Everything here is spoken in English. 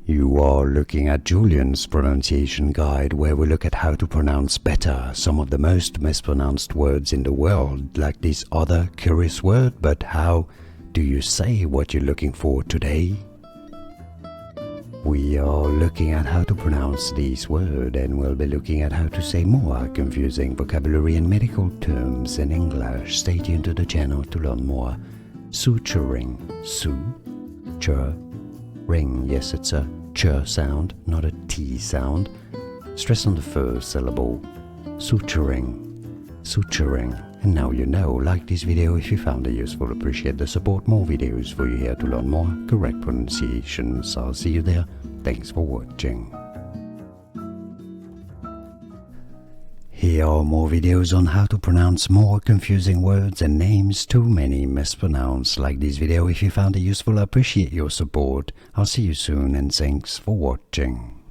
You are looking at Julian's pronunciation guide, where we look at how to pronounce better some of the most mispronounced words in the world, like this other curious word. But how do you say what you're looking for today? We are looking at how to pronounce this word, and we'll be looking at how to say more confusing vocabulary and medical terms in English. Stay tuned to the channel to learn more. Suturing. Ring. Yes, it's a ch sound, not a t sound. Stress on the first syllable. Suturing. And now you know. Like this video if you found it useful. Appreciate the support. More videos for you here to learn more correct pronunciations. I'll see you there. Thanks for watching. Here are more videos on how to pronounce more confusing words and names too many mispronounced. Like this video if you found it useful. I appreciate your support. I'll see you soon and thanks for watching.